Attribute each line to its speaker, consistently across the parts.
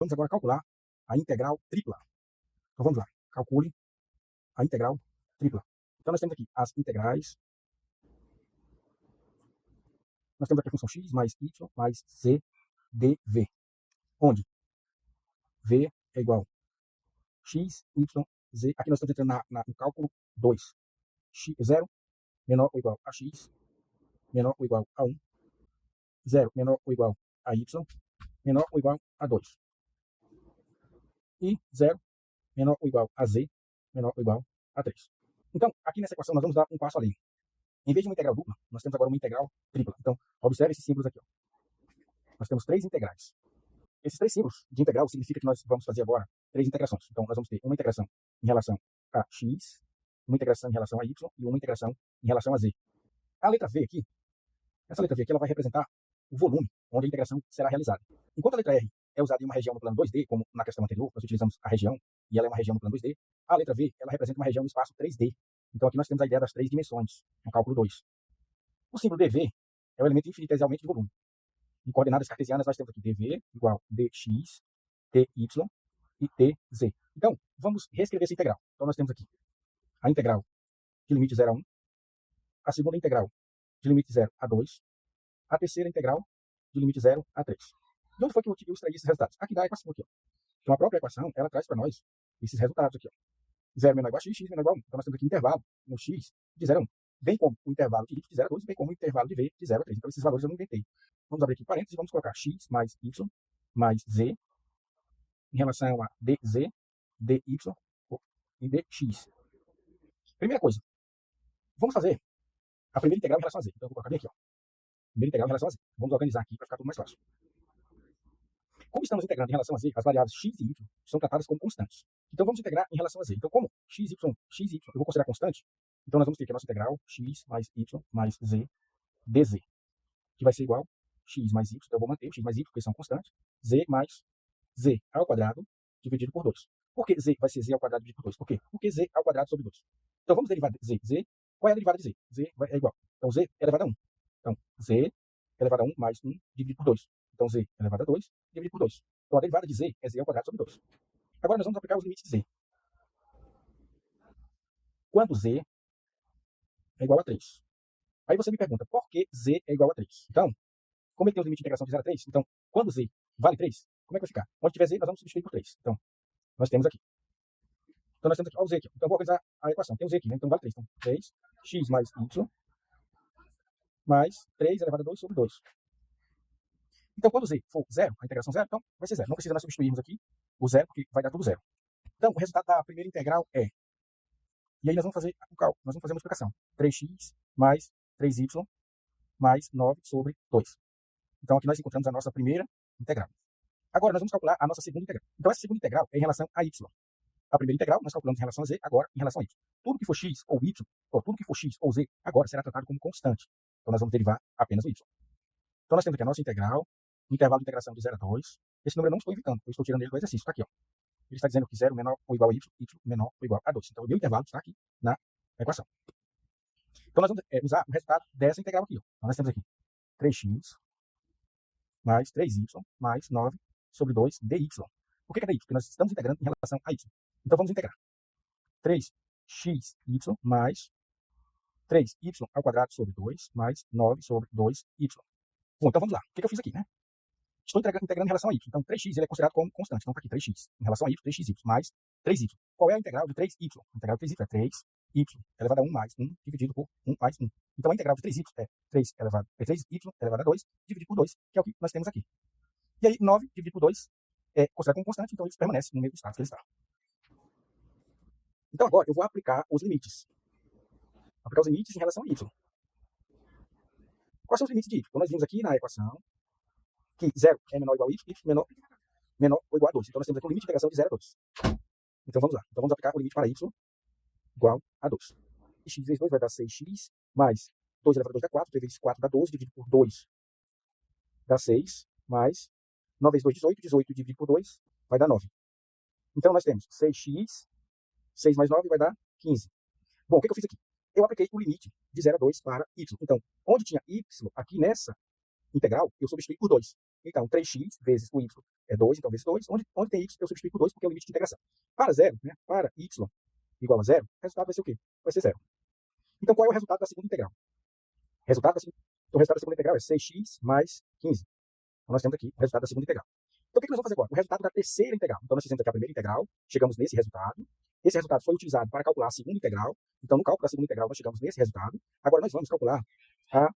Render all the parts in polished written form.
Speaker 1: Vamos agora calcular a integral tripla. Então vamos lá, calcule a integral tripla. Então nós temos aqui as integrais. Nós temos aqui a função x mais y mais z dv, onde v é igual a x, y, z. Aqui nós estamos entrando no cálculo 2. 0 menor ou igual a x, menor ou igual a 1. 0 menor ou igual a y, menor ou igual a 2. E 0 menor ou igual a z, menor ou igual a 3. Então, aqui nessa equação, nós vamos dar um passo além. Em vez de uma integral dupla, nós temos agora uma integral tripla. Então, observe esses símbolos aqui. Ó. Nós temos 3 integrais. Esses 3 símbolos de integral significa que nós vamos fazer agora 3 integrações. Então, nós vamos ter uma integração em relação a x, uma integração em relação a y e uma integração em relação a z. A letra V aqui, essa letra V aqui, ela vai representar o volume onde a integração será realizada. Enquanto a letra R é usada em uma região no plano 2D, como na questão anterior, nós utilizamos a região, e ela é uma região no plano 2D, a letra V, ela representa uma região no espaço 3D. Então aqui nós temos a ideia das 3 dimensões, no cálculo 2. O símbolo dV é o elemento infinitesimalmente de volume. Em coordenadas cartesianas, nós temos aqui dV igual a dx, dy e dz. Então, vamos reescrever essa integral. Então nós temos aqui a integral de limite 0 a 1, a segunda integral de limite 0 a 2, a terceira integral de limite 0 a 3. De onde foi que eu extraí esses resultados? Aqui da equação aqui. Ó. Então a própria equação, ela traz para nós esses resultados aqui. Ó. 0 menor igual a x, x menor igual a 1. Então nós temos aqui um intervalo no x de 0 a 1, bem como o intervalo de y de 0 a 2, bem como o intervalo de v de 0 a 3. Então esses valores eu não inventei. Vamos abrir aqui parênteses e vamos colocar x mais y mais z em relação a dz, dy e dx. Primeira coisa, vamos fazer a primeira integral em relação a z. Então eu vou colocar bem aqui. Ó. Primeira integral em relação a z. Vamos organizar aqui para ficar tudo mais fácil. Como estamos integrando em relação a z, as variáveis x e y são tratadas como constantes. Então vamos integrar em relação a z. Então como x, y eu vou considerar constante, então nós vamos ter que a nossa integral x mais y mais z dz, que vai ser igual a x mais y, então eu vou manter o x mais y, porque são constantes, z mais z ao quadrado dividido por 2. Por que z vai ser z ao quadrado dividido por 2? Por quê? Porque z ao quadrado sobre 2. Então vamos derivar z. Z, qual é a derivada de z? Z é igual. Então z é elevado a 1. Então z é elevado a 1 mais 1 dividido por 2. Então z é elevado a 2 dividido por 2. Então a derivada de z é z ao quadrado sobre 2. Agora nós vamos aplicar os limites de z. Quando z é igual a 3. Aí você me pergunta, por que z é igual a 3? Então, como ele tem o limite de integração de 0 a 3, então, quando z vale 3, como é que vai ficar? Onde tiver z, nós vamos substituir por 3. Então, nós temos aqui. Então, nós temos aqui, ó, o z aqui. Então, eu vou organizar a equação. Tem o z aqui, né? Então, vale 3. Então, 3, x mais y, mais 3 elevado a 2 sobre 2. Então, quando z for 0, a integração 0, então, vai ser 0. Não precisa nós substituirmos aqui o 0, porque vai dar tudo 0. Então, o resultado da primeira integral é... E aí nós vamos fazer o cálculo, nós vamos fazer a multiplicação. 3x mais 3y mais 9 sobre 2. Então, aqui nós encontramos a nossa primeira integral. Agora, nós vamos calcular a nossa segunda integral. Então, essa segunda integral é em relação a y. A primeira integral nós calculamos em relação a z, agora em relação a y. Tudo que for x ou y, ou tudo que for x ou z, agora será tratado como constante. Então, nós vamos derivar apenas o y. Então, nós temos aqui a nossa integral, intervalo de integração de 0 a 2. Esse número eu não estou inventando, eu estou tirando ele do exercício. Está aqui, ó. Ele está dizendo que 0 menor ou igual a y, y menor ou igual a 2. Então, o meu intervalo está aqui na equação. Então, nós vamos usar o resultado dessa integral aqui. Ó. Então, nós temos aqui 3x mais 3y mais 9 sobre 2 dy. Por que é dy? Porque nós estamos integrando em relação a y. Então, vamos integrar. 3xy mais 3y ao quadrado sobre 2 mais 9 sobre 2y. Bom, então vamos lá. O que eu fiz aqui, né? Estou integrando em relação a y. Então, 3x ele é considerado como constante. Então, está aqui 3x. Em relação a y, 3xy mais 3y. Qual é a integral de 3y? A integral de 3y é 3y elevado a 1 mais 1 dividido por 1 mais 1. Então, a integral de 3y é 3y elevado a 2 dividido por 2, que é o que nós temos aqui. E aí, 9 dividido por 2 é considerado como constante, então ele permanece no mesmo estado que ele está. Então, agora, eu vou aplicar os limites. Aplicar os limites em relação a y. Quais são os limites de y? Então, nós vimos aqui na equação que 0 é menor ou igual a y, y menor ou igual a 2. Então, nós temos aqui o limite de integração de 0 a 2. Então, vamos lá. Então, vamos aplicar o limite para y igual a 2. E x vezes 2 vai dar 6x, mais 2 elevado a 2 dá 4, 3 vezes 4 dá 12, dividido por 2 dá 6, mais 9 vezes 2, 18, 18 dividido por 2 vai dar 9. Então, nós temos 6x, 6 mais 9 vai dar 15. Bom, o que eu fiz aqui? Eu apliquei o limite de 0 a 2 para y. Então, onde tinha y, aqui nessa integral, eu substituí por 2. Então, 3x vezes o y é 2, então vezes 2. Onde tem y, eu substituo por 2, porque é o limite de integração. Para zero, né? Para y igual a zero, o resultado vai ser o quê? Vai ser zero. Então, qual é o resultado da segunda integral? O resultado da segunda integral é 6x mais 15. Então, nós temos aqui o resultado da segunda integral. Então, o que nós vamos fazer agora? O resultado da terceira integral. Então, nós fizemos aqui a primeira integral, chegamos nesse resultado. Esse resultado foi utilizado para calcular a segunda integral. Então, no cálculo da segunda integral, nós chegamos nesse resultado. Agora, nós vamos calcular a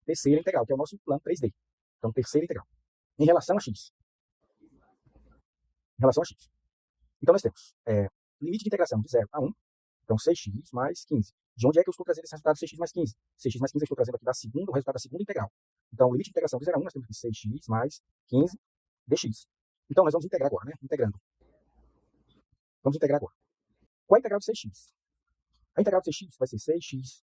Speaker 1: terceira integral, que é o nosso plano 3D. Então, terceira integral. Em relação a x. Em relação a x. Então, nós temos limite de integração de 0 a 1. Então, 6x mais 15. De onde é que eu estou trazendo esse resultado de 6x mais 15? 6x mais 15 eu estou trazendo aqui o resultado da segunda integral. Então, o limite de integração de 0 a 1, nós temos aqui 6x mais 15 dx. Então, nós vamos integrar agora, né? Integrando. Vamos integrar agora. Qual é a integral de 6x? A integral de 6x vai ser 6x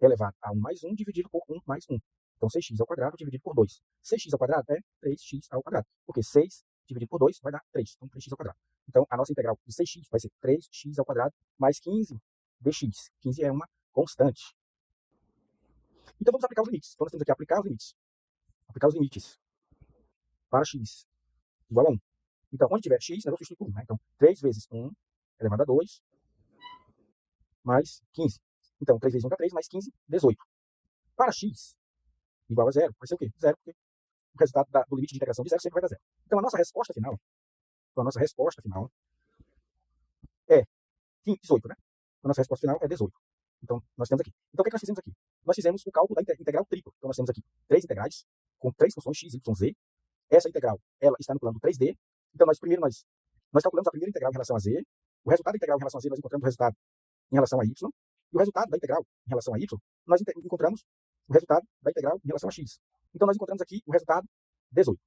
Speaker 1: elevado a 1 mais 1 dividido por 1 mais 1. Então, 6x ao quadrado dividido por 2. 6x ao quadrado é 3x ao quadrado. Porque 6 dividido por 2 vai dar 3. Então, 3x ao quadrado. Então, a nossa integral de 6x vai ser 3x ao quadrado mais 15 dx. 15 é uma constante. Então, vamos aplicar os limites. Então, nós temos aqui aplicar os limites. Aplicar os limites para x igual a 1. Então, onde tiver x, nós vamos substituir por 1. Né? Então, 3 vezes 1 elevado a 2 mais 15. Então, 3 vezes 1 dá 3, mais 15, 18. Para x igual a 0, vai ser o quê? 0, porque o resultado do limite de integração de 0 sempre vai dar 0. Então, a nossa resposta final é 18, né? A nossa resposta final é 18. Então, nós temos aqui. Então, o que nós fizemos aqui? Nós fizemos o cálculo da integral tripla. Então, nós temos aqui 3 integrais com 3 funções x, y, z. Essa integral, ela está no plano 3D. Então, nós calculamos a primeira integral em relação a z. O resultado da integral em relação a z, nós encontramos o resultado em relação a y. E o resultado da integral em relação a y, nós encontramos o resultado da integral em relação a x. Então, nós encontramos aqui o resultado 18.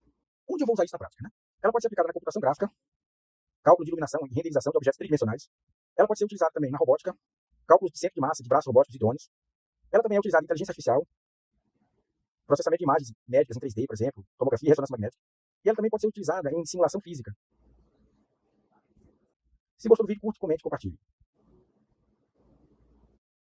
Speaker 1: Onde eu vou usar isso na prática? Né? Ela pode ser aplicada na computação gráfica, cálculo de iluminação e renderização de objetos tridimensionais. Ela pode ser utilizada também na robótica, cálculos de centro de massa, de braços robóticos e drones. Ela também é utilizada em inteligência artificial, processamento de imagens médicas em 3D, por exemplo, tomografia e ressonância magnética. E ela também pode ser utilizada em simulação física. Se gostou do vídeo, curte, comente e compartilhe.